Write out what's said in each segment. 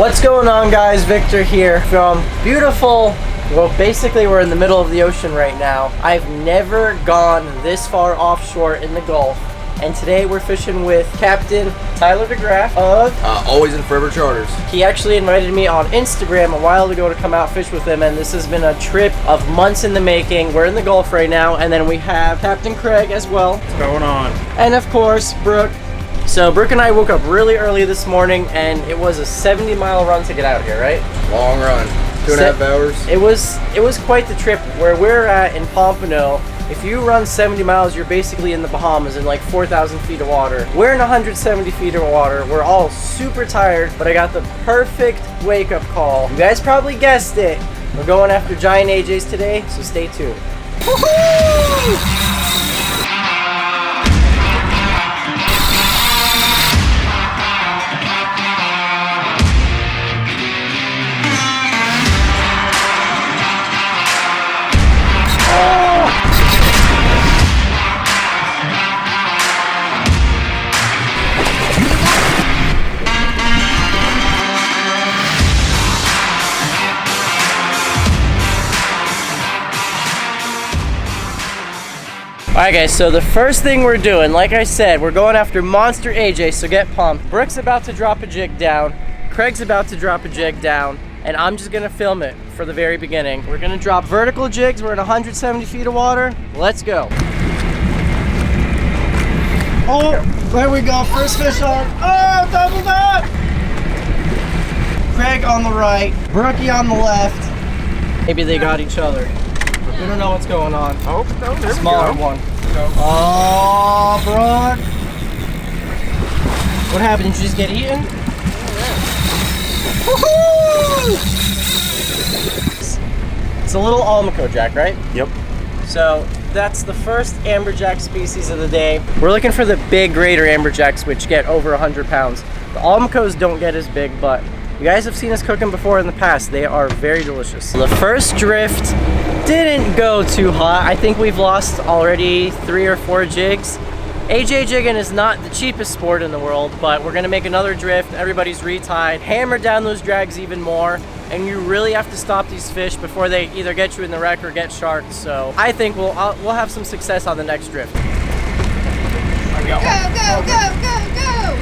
What's going on, guys? Victor here from beautiful, well, basically we're in the middle of the ocean right now. I've never gone this far offshore in the Gulf, and today we're fishing with Captain Tyler Degraff of Always and Forever Charters. He actually invited me on Instagram a while ago to come out fish with him, and this has been a trip of months in the making. We're in the Gulf right now, and then we have Captain Craig as well. What's going on? And of course, Brooke. So Brooke and I woke up really early this morning, and it was a 70-mile run to get out here, right? Long run, 2.5 hours. It was quite the trip. Where we're at in Pompano, if you run 70 miles, you're basically in the Bahamas in like 4,000 feet of water. We're in 170 feet of water. We're all super tired, but I got the perfect wake-up call. You guys probably guessed it. We're going after giant AJs today, so stay tuned. Woohoo! Alright guys, so the first thing we're doing, like I said, we're going after monster AJ, so get pumped. Brooke's about to drop a jig down, Craig's about to drop a jig down, and I'm just gonna film it for the very beginning. We're gonna drop vertical jigs, we're in 170 feet of water. Let's go. Oh, there we go, first fish on. Oh, doubled up! Craig on the right, Brookie on the left. Maybe they got each other. We don't know what's going on. Oh, no, there Smaller we go. one. Oh, Brooke. What happened? Did you just get eaten? Woohoo! It's a little Amberjack, right? Yep. So that's the first Amberjack species of the day. We're looking for the big greater Amberjacks, which get over 100 pounds. The Almacos don't get as big, but you guys have seen us cook them before in the past. They are very delicious. The first drift didn't go too hot. I think we've lost already 3 or 4 jigs. AJ jigging is not the cheapest sport in the world, but we're gonna make another drift. Everybody's retied. Hammer down those drags even more, and you really have to stop these fish before they either get you in the wreck or get sharked. So I think we'll have some success on the next drift. Go, go, go, go, go!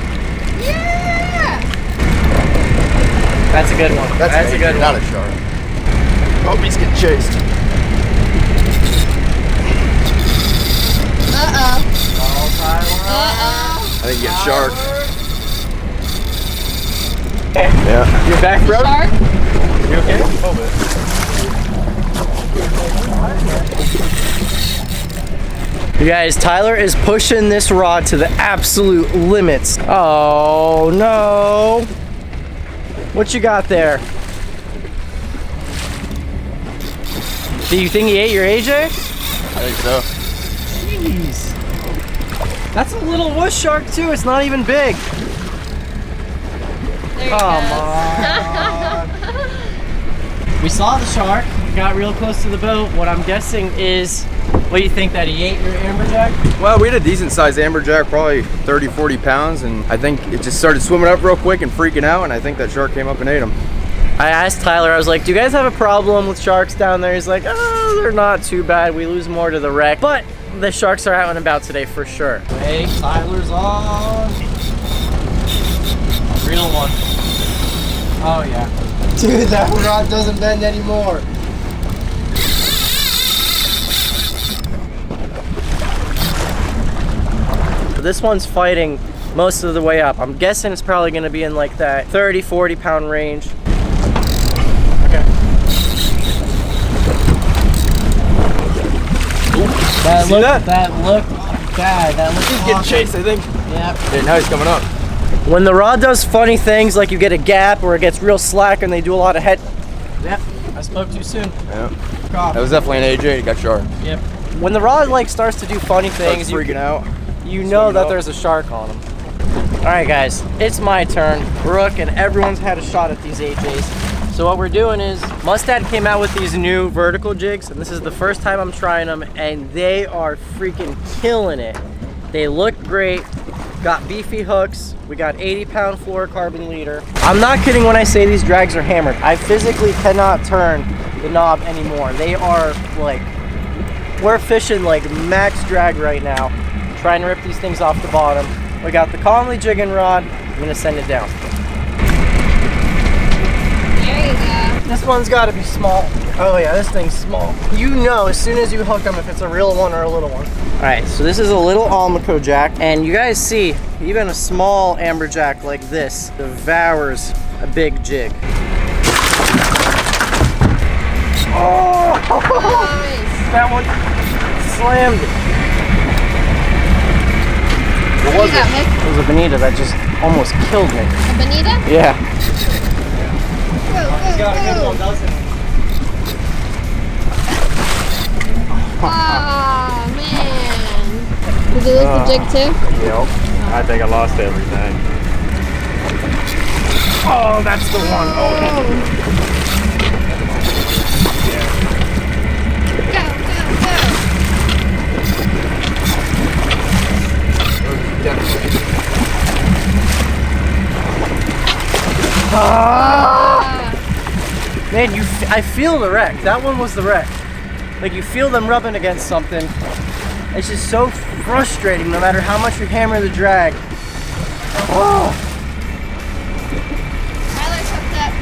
Yeah! That's a good one. That's a good one. Not a shark. Oh, he's getting chased. Uh-oh. Oh, Tyler. Uh-oh. I think you get shark. Yeah. You're back, bro? Shark? You okay? A little bit. You guys, Tyler is pushing this rod to the absolute limits. Oh, no. What you got there? Do you think he ate your AJ? I think so. Jeez. That's a little wuss shark too. It's not even big. There he Come goes. on. We saw the shark. We got real close to the boat. What I'm guessing is, what do you think, that he ate your Amberjack? Well, we had a decent sized Amberjack, probably 30, 40 pounds, and I think it just started swimming up real quick and freaking out, and I think that shark came up and ate him. I asked Tyler, I was like, do you guys have a problem with sharks down there? He's like, oh, they're not too bad. We lose more to the wreck. But the sharks are out and about today for sure. Hey, Tyler's on. Real one. Oh, yeah. Dude, that rod doesn't bend anymore. This one's fighting most of the way up. I'm guessing it's probably going to be in like that 30, 40 pound range. Okay. That looked bad. That looked He's getting chased, I think. Yep. Yeah, now he's coming up. When the rod does funny things, like you get a gap or it gets real slack and they do a lot of head. Yep. I spoke too soon. Yeah. That was definitely an AJ. He got shark. Yep. When the rod like starts to do funny things, Starts freaking out. you know that up. there's a shark on them. All right, guys, it's my turn. Brooke and everyone's had a shot at these AJs. So what we're doing is, Mustad came out with these new vertical jigs, and this is the first time I'm trying them, and they are freaking killing it. They look great. got beefy hooks, we got 80-pound fluorocarbon leader. I'm not kidding when I say these drags are hammered. I physically cannot turn the knob anymore. They are like, we're fishing like max drag right now, trying to rip these things off the bottom. We got the Conley jigging rod. I'm gonna send it down. There you go. This one's gotta be small. Oh yeah, this thing's small. You know as soon as you hook them if it's a real one or a little one. All right, so this is a little Almaco jack, and you guys see, even a small amberjack like this devours a big jig. Oh! Nice. That one slammed it. What do you got, Mick? It was a bonita that just almost killed me. A bonita? Yeah. Go, go, go. doesn't he? Oh, man. Did you lose the jig too? Yep. I think I lost everything. Oh, that's the one. Oh. Go, go, go. Man, I feel the wreck. That one was the wreck. Like you feel them rubbing against something. It's just so frustrating no matter how much you hammer the drag. Oh. Tyler hooked up.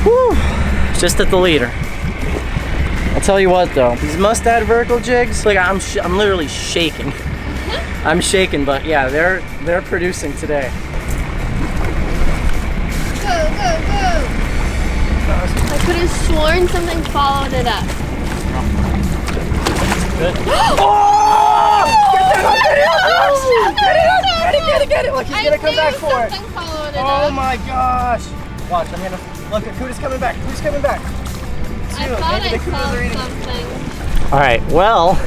Whew. Just at the leader. I'll tell you what though, these Mustad vertical jigs, like I'm literally shaking. I'm shaking, but yeah, they're producing today. Go, go, go. I could have sworn something followed it up. Good. Oh! Get it! Look, he's gonna come back for it. Something followed it Oh up. my gosh! Watch, I'm gonna look. Kuda's coming back. Kuda's coming back. I thought I saw something. All right. Well,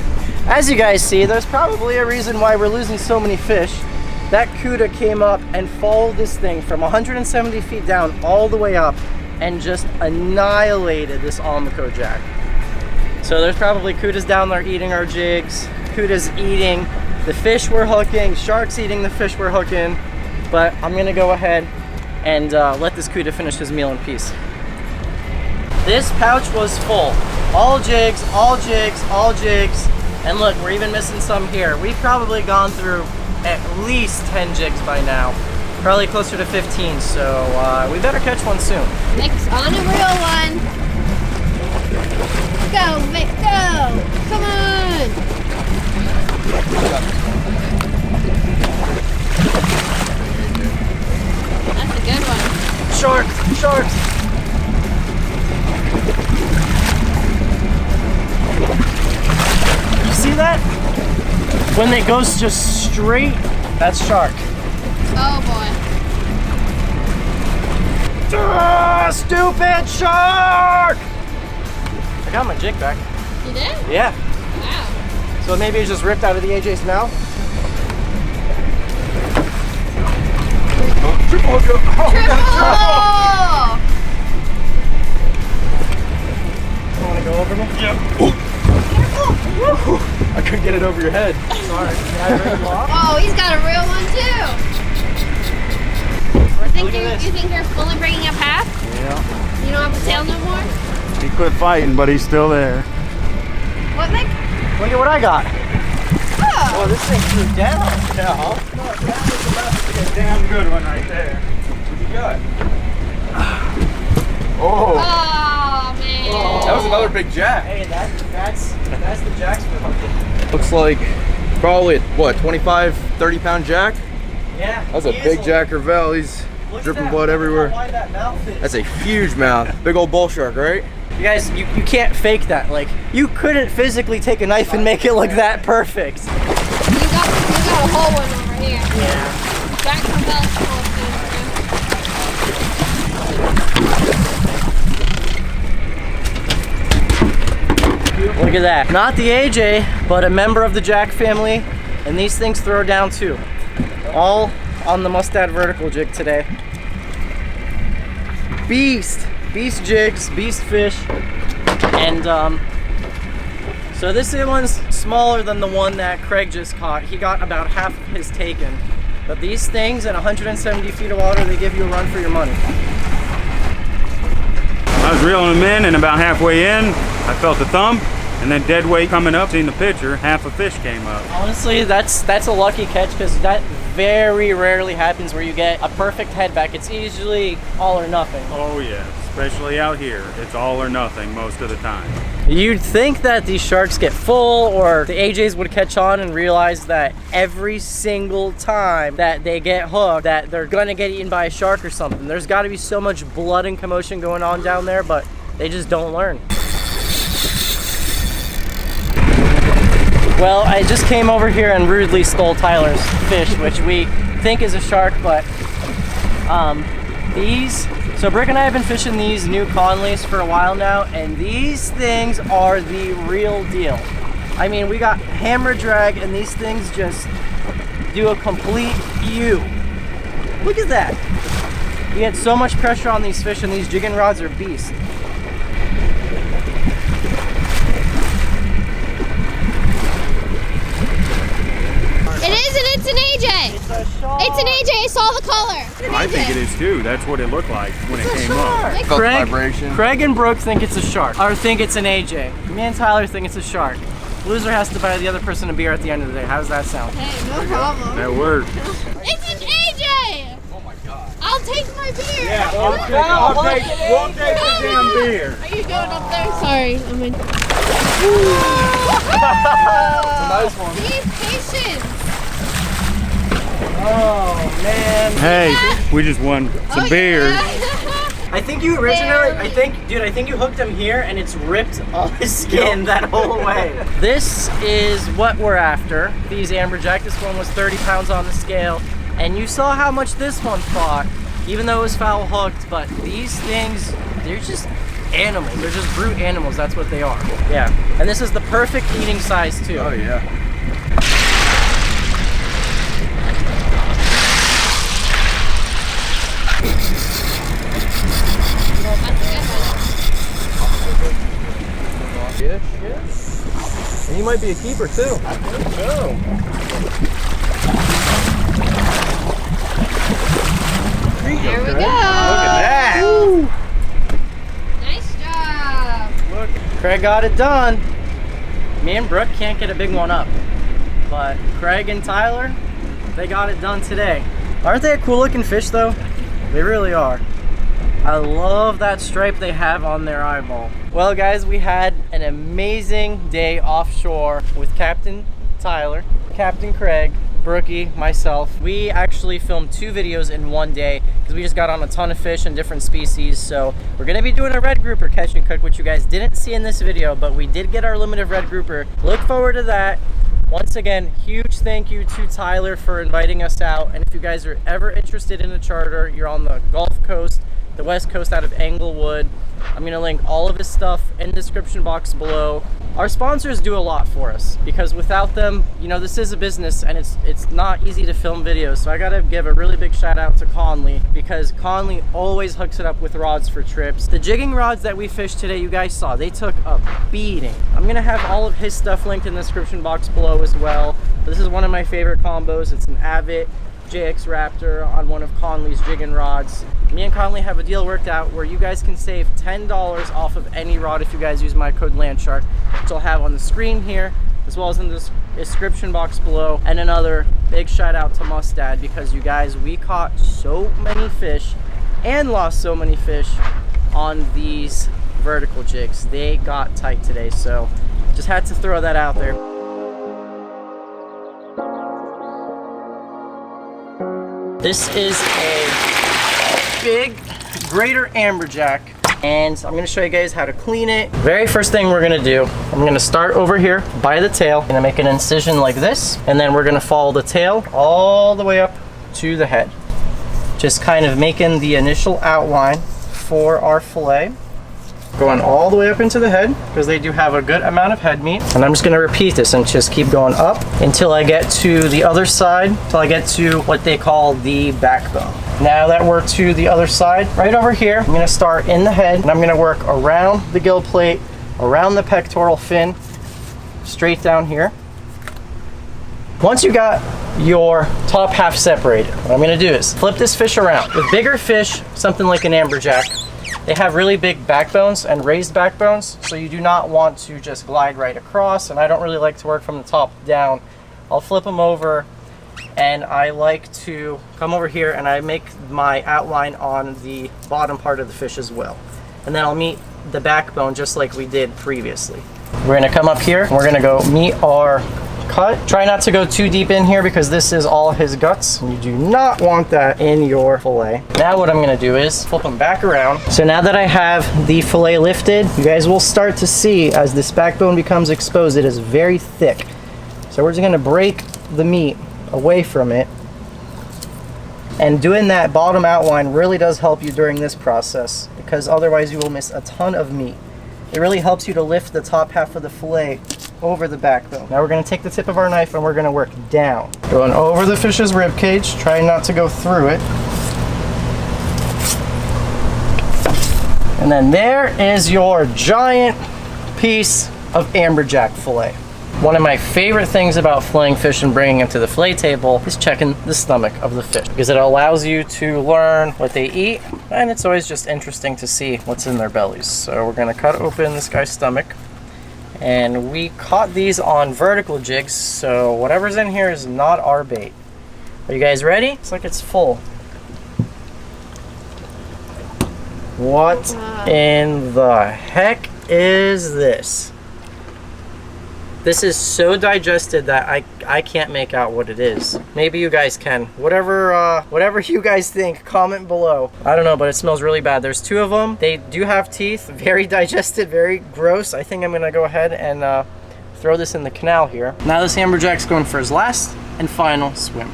as you guys see, there's probably a reason why we're losing so many fish. That Cuda came up and followed this thing from 170 feet down all the way up and just annihilated this Almaco jack. So there's probably Cudas down there eating our jigs. Cuda's eating the fish we're hooking. Shark's eating the fish we're hooking. But I'm gonna go ahead and let this Cuda finish his meal in peace. This pouch was full. All jigs, all jigs, all jigs. And look, we're even missing some here. We've probably gone through at least 10 jigs by now. Probably closer to 15, so we better catch one soon. Nick's on a real one. Go, Vic, go. Come on. That's a good one. Sharks, sharks. You see that? When it goes just straight, that's shark. Oh boy. Stupid shark! I got my jig back. You did? Yeah. Wow. So maybe it just ripped out of the AJ's mouth. Triple hook up. Triple! You want to go over me? Yep. I couldn't get it over your head. Sorry. Oh, he's got a real one too. You think you're fully breaking up half? Yeah. You don't have a tail no more? He quit fighting, but he's still there. What, Nick? Look at what I got. Oh. Oh, this thing flew down. Yeah. That was about to be a damn good one right there. What you got? Oh. Oh, man. That was another big jack. Hey, that's the jacks we're hooking. Looks like probably, what, 25, 30-pound jack? Yeah. That's a big Jack Crevalle. He's dripping blood everywhere. Why that mouth is. That's a huge mouth. Big old bull shark, right? You guys, you can't fake that. Like, you couldn't physically take a knife and make it look that perfect. You got a whole one over here. Yeah. Jack Crevalle's full of Look at that. Not the AJ, but a member of the Jack family. And these things throw down too. All on the Mustad vertical jig today. Beast jigs, beast fish, and So this one's smaller than the one that Craig just caught. He got about half of his taken. But these things in 170 feet of water, they give you a run for your money. I was reeling them in, and about halfway in, I felt a thump, and then dead weight coming up, seen the picture, half a fish came up. Honestly, that's a lucky catch, because that very rarely happens where you get a perfect head back. It's usually all or nothing. Oh yeah, especially out here. It's all or nothing most of the time. You'd think that these sharks get full, or the AJs would catch on and realize that every single time that they get hooked that they're gonna get eaten by a shark or something. There's got to be so much blood and commotion going on down there, but they just don't learn. Well, I just came over here and rudely stole Tyler's fish, which we think is a shark, but so Brick and I have been fishing these new Conleys for a while now, and these things are the real deal. I mean, we got hammer drag, and these things just do a complete U. Look at that. You get so much pressure on these fish, and these jigging rods are beasts. It is, and it's an AJ. It's a shark. It's an AJ. I saw the color. It's an I AJ. think it is too. That's what it looked like when it came up. Like, Felt the vibration. Craig and Brooke think it's a shark, or think it's an AJ. Me and Tyler think it's a shark. Loser has to buy the other person a beer at the end of the day. How does that sound? hey, no problem. That worked. It's an AJ. Oh my god. I'll take my beer. Yeah, we'll take the damn beer. Are you going up there? Sorry, I'm in. Nice one. Be patient. Oh man. Hey, we just won some beers. I think you originally, I think you hooked him here and it's ripped all his skin that whole way. This is what we're after. These Amberjack, this one was 30 pounds on the scale. And you saw how much this one fought, even though it was foul hooked, but these things, they're just animals. They're just brute animals, that's what they are. Yeah, and this is the perfect eating size too. Oh yeah. Yes. And he might be a keeper too. I think so. There we go. Look at that. Woo. Nice job. Look, Craig got it done. Me and Brooke can't get a big one up, but Craig and Tyler, they got it done today. Aren't they a cool looking fish though? They really are. I love that stripe they have on their eyeball. Well guys, we had an amazing day offshore with Captain Tyler, Captain Craig, Brookie, myself. We actually filmed 2 videos in one day because we just got on a ton of fish and different species. So we're gonna be doing a red grouper catch and cook, which you guys didn't see in this video, but we did get our limited red grouper. Look forward to that. Once again, huge thank you to Tyler for inviting us out. And if you guys are ever interested in a charter, you're on the Gulf Coast, the West Coast out of Englewood, I'm gonna link all of his stuff in the description box below. Our sponsors do a lot for us because without them, you know, this is a business and it's not easy to film videos. So I gotta give a really big shout out to Conley because Conley always hooks it up with rods for trips. The jigging rods that we fished today, you guys saw, they took a beating. I'm gonna have all of his stuff linked in the description box below as well. But this is one of my favorite combos. It's an Avid JX Raptor on one of Conley's jigging rods. Me and Conley have a deal worked out where you guys can save $10 off of any rod if you guys use my code LANDSHARK, which I'll have on the screen here as well as in the description box below. And another big shout out to Mustad because you guys, we caught so many fish and lost so many fish on these vertical jigs. They got tight today, so just had to throw that out there. This is a big greater Amberjack, and I'm going to show you guys how to clean it. Very first thing we're going to do, I'm going to start over here by the tail. I'm going to make an incision like this, and then we're going to follow the tail all the way up to the head. Just kind of making the initial outline for our fillet. Going all the way up into the head because they do have a good amount of head meat. And I'm just going to repeat this and just keep going up until I get to the other side, until I get to what they call the backbone. Now that we're to the other side, right over here, I'm going to start in the head and I'm going to work around the gill plate, around the pectoral fin, straight down here. Once you got your top half separated, what I'm gonna do is flip this fish around. With bigger fish, something like an amberjack, they have really big backbones and raised backbones, so you do not want to just glide right across, and I don't really like to work from the top down. I'll flip them over, and I like to come over here and I make my outline on the bottom part of the fish as well. And then I'll meet the backbone just like we did previously. We're gonna come up here, and we're gonna go meet our cut. Try not to go too deep in here because this is all his guts. You do not want that in your fillet. Now what I'm gonna do is flip them back around. So now that I have the fillet lifted, you guys will start to see as this backbone becomes exposed, it is very thick. So we're just gonna break the meat away from it. And doing that bottom outline really does help you during this process because otherwise you will miss a ton of meat. It really helps you to lift the top half of the fillet over the backbone. Now we're going to take the tip of our knife and we're going to work down. Going over the fish's rib cage, trying not to go through it. And then there is your giant piece of amberjack fillet. One of my favorite things about filleting fish and bringing them to the fillet table is checking the stomach of the fish because it allows you to learn what they eat, and it's always just interesting to see what's in their bellies. So we're going to cut open this guy's stomach, and we caught these on vertical jigs, so whatever's in here is not our bait. Are you guys ready? Looks like it's full. What in the heck is this? This is so digested that I can't make out what it is. Maybe you guys can. Whatever you guys think, comment below. I don't know, but it smells really bad. There's two of them. They do have teeth. Very digested, very gross. I think I'm gonna go ahead and throw this in the canal here. Now this amberjack's going for his last and final swim.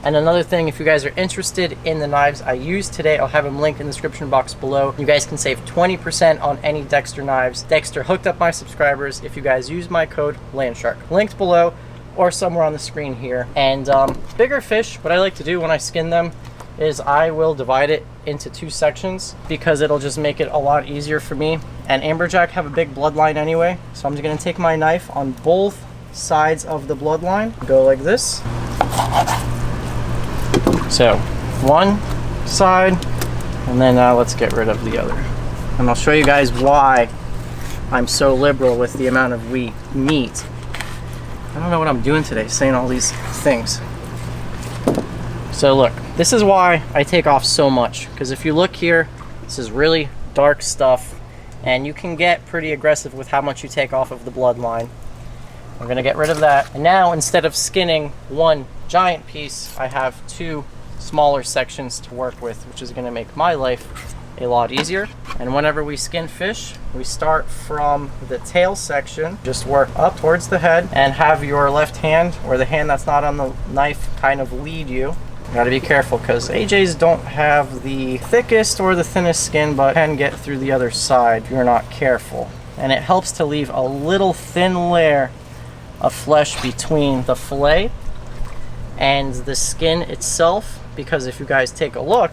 And another thing, if you guys are interested in the knives I used today, I'll have them linked in the description box below. You guys can save 20% on any Dexter knives. Dexter hooked up my subscribers if you guys use my code LANDSHARK. Linked below or somewhere on the screen here. And bigger fish, what I like to do when I skin them is I will divide it into two sections because it'll just make it a lot easier for me. And amberjack have a big bloodline anyway, so I'm just gonna take my knife on both sides of the bloodline, go like this. So one side, and then let's get rid of the other. And I'll show you guys why I'm so liberal with the amount of meat. I don't know what I'm doing today, saying all these things. So look, this is why I take off so much, because if you look here, this is really dark stuff, and you can get pretty aggressive with how much you take off of the bloodline. We're gonna get rid of that. And now instead of skinning one giant piece, I have two smaller sections to work with, which is gonna make my life a lot easier. And whenever we skin fish, we start from the tail section, just work up towards the head and have your left hand or the hand that's not on the knife kind of lead you. You gotta be careful because AJs don't have the thickest or the thinnest skin, but can get through the other side if you're not careful. And it helps to leave a little thin layer of flesh between the fillet and the skin itself, because if you guys take a look,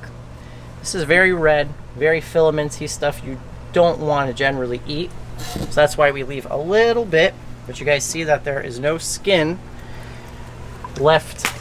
this is very red, very filamenty stuff you don't want to generally eat. So that's why we leave a little bit, but you guys see that there is no skin left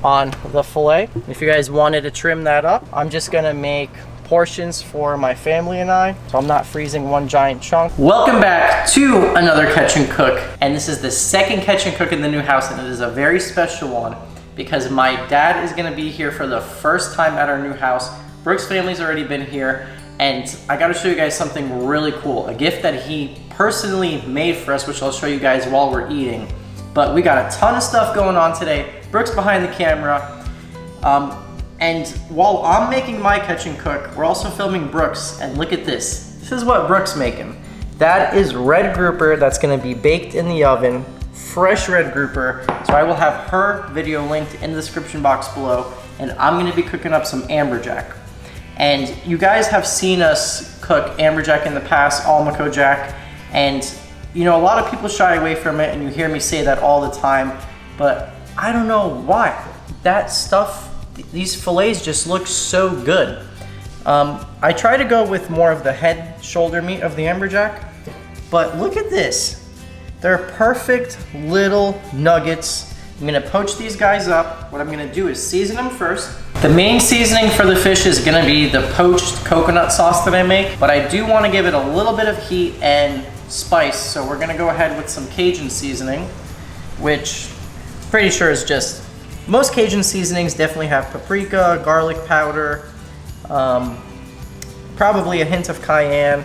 on the fillet. If you guys wanted to trim that up, I'm just gonna make portions for my family and I, so I'm not freezing one giant chunk. Welcome back to another Catch and Cook, and this is the second Catch and Cook in the new house, and it is a very special one because my dad is gonna be here for the first time at our new house. Brooke's family's already been here, and I gotta show you guys something really cool, a gift that he personally made for us, which I'll show you guys while we're eating. But we got a ton of stuff going on today. Brooke's behind the camera. And while I'm making my Catch and Cook, we're also filming Brooke's, and look at this. This is what Brooke's making. That is red grouper that's gonna be baked in the oven, fresh red grouper. So I will have her video linked in the description box below, and I'm gonna be cooking up some amberjack. And you guys have seen us cook amberjack in the past, Almaco jack, and you know, a lot of people shy away from it, and you hear me say that all the time, but I don't know why. That stuff, these fillets just look so good. I try to go with more of the head shoulder meat of the amberjack, But look at this. They're perfect little nuggets. I'm gonna poach these guys up. What I'm gonna do is season them first. The main seasoning for the fish is gonna be the poached coconut sauce that I make, but I do wanna give it a little bit of heat and spice, so we're gonna go ahead with some Cajun seasoning, which pretty sure is just, most Cajun seasonings definitely have paprika, garlic powder, probably a hint of cayenne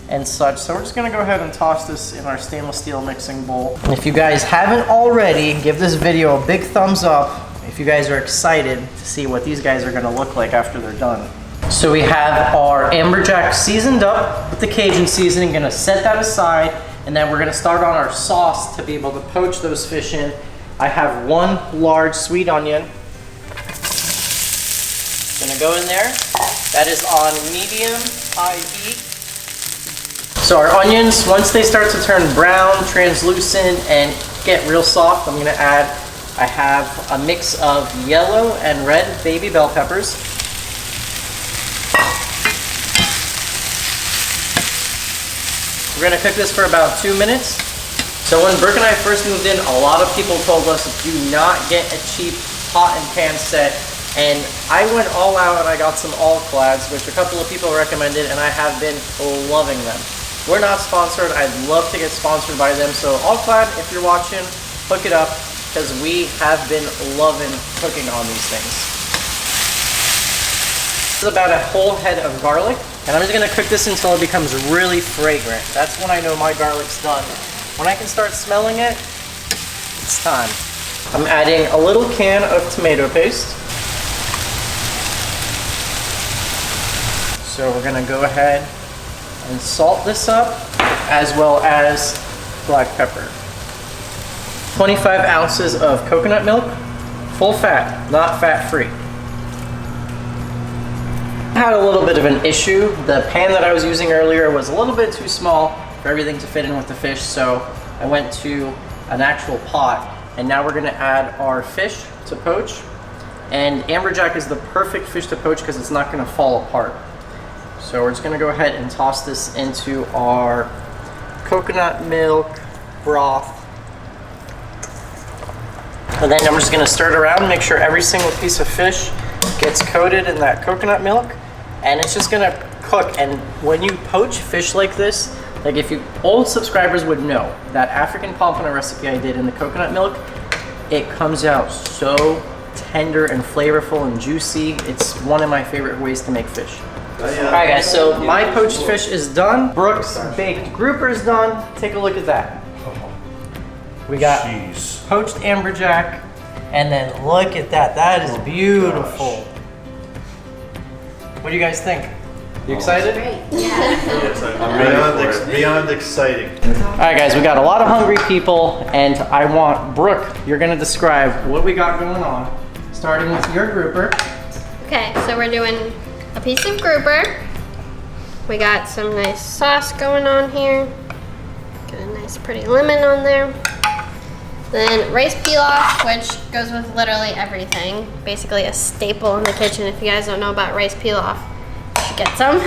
and such. So we're just gonna go ahead and toss this in our stainless steel mixing bowl. And if you guys haven't already, give this video a big thumbs up if you guys are excited to see what these guys are gonna look like after they're done. So we have our Amberjack seasoned up with the Cajun seasoning, gonna set that aside, and then we're gonna start on our sauce to be able to poach those fish in. I have 1 large sweet onion. Gonna go in there. That is on medium-high heat. So our onions, once they start to turn brown, translucent, and get real soft, I'm gonna add, I have a mix of yellow and red baby bell peppers. We're gonna cook this for about 2 minutes. So when Brooke and I first moved in, a lot of people told us do not get a cheap pot and pan set. And I went all out and I got some all-clads, which a couple of people recommended, and I have been loving them. We're not sponsored. I'd love to get sponsored by them. So all-clad, if you're watching, hook it up, because we have been loving cooking on these things. This is about a whole head of garlic, and I'm just gonna cook this until it becomes really fragrant. That's when I know my garlic's done. When I can start smelling it, it's time. I'm adding a little can of tomato paste. So we're gonna go ahead and salt this up, as well as black pepper. 25 ounces of coconut milk, full fat, not fat-free. I had a little bit of an issue. The pan that I was using earlier was a little bit too small for everything to fit in with the fish, so I went to an actual pot, and now we're gonna add our fish to poach. And Amberjack is the perfect fish to poach because it's not gonna fall apart. So we're just gonna go ahead and toss this into our coconut milk broth. And then I'm just gonna stir it around, make sure every single piece of fish gets coated in that coconut milk, and it's just gonna cook. And when you poach fish like this, like if you old subscribers would know, that African pompano recipe I did in the coconut milk, it comes out so tender and flavorful and juicy. It's one of my favorite ways to make fish. Alright guys, so my poached fish is done. Brooke's baked grouper is done. Take a look at that. We got poached amberjack, and then look at that. That is beautiful. What do you guys think? You excited? Beyond exciting. Alright guys, we got a lot of hungry people, and I want Brooke, you're gonna describe what we got going on, starting with your grouper. Okay, so we're doing a piece of grouper. We got some nice sauce going on here. Got a nice pretty lemon on there. Then rice pilaf, which goes with literally everything. Basically a staple in the kitchen. If you guys don't know about rice pilaf, you should get some.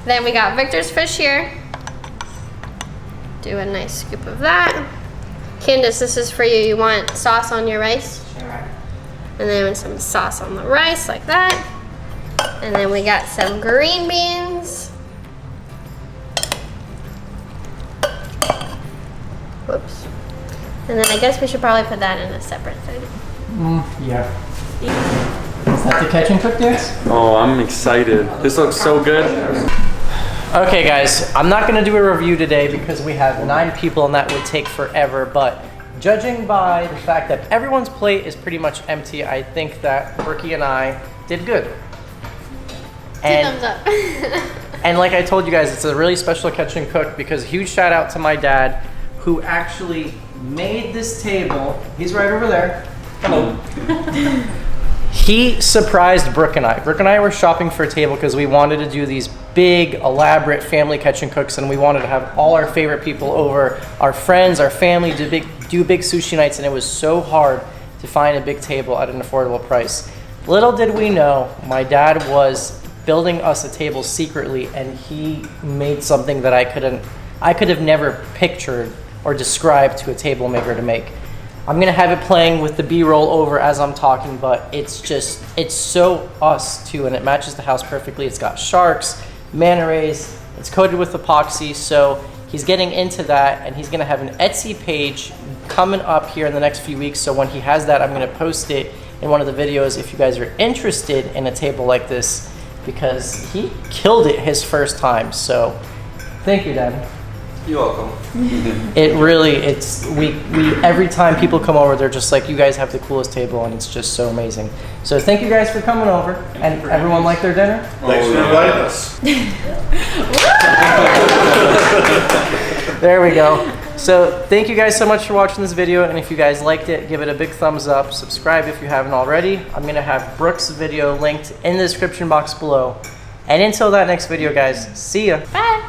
Then we got Victor's fish here. Do a nice scoop of that. Candace, this is for you. You want sauce on your rice? Sure. And then some sauce on the rice like that. And then we got some green beans. Whoops. And then I guess we should probably put that in a separate thing. Yeah. Is that the catch and cook dance? Oh, I'm excited. This looks so good. Okay guys, I'm not gonna do a review today because we have 9 people and that would take forever, but judging by the fact that everyone's plate is pretty much empty, I think that Brookie and I did good. Thumbs up. And like I told you guys, it's a really special catch and cook because huge shout out to my dad who actually made this table. He's right over there. Hello. He surprised Brooke and I. Brooke and I were shopping for a table because we wanted to do these big, elaborate family catch and cooks, and we wanted to have all our favorite people over, our friends, our family, do big sushi nights, and it was so hard to find a big table at an affordable price. Little did we know, my dad was building us a table secretly, and he made something that I couldn't I could have never pictured or described to a table maker to make. I'm gonna have it playing with the B-roll over as I'm talking, but it's so us too, and it matches the house perfectly. It's got sharks, manta rays, it's coated with epoxy, so he's getting into that, and he's gonna have an Etsy page coming up here in the next few weeks. So when he has that, I'm gonna post it in one of the videos if you guys are interested in a table like this, because he killed it his first time. So thank you, Dad. You're welcome. It really, we every time people come over, they're just like, you guys have the coolest table, and it's just so amazing. So thank you guys for coming over, and everyone like their dinner? Thanks for inviting us. There we go. So thank you guys so much for watching this video, and if you guys liked it, give it a big thumbs up, subscribe if you haven't already. I'm gonna have Brooke's video linked in the description box below. And until that next video, guys, see ya. Bye.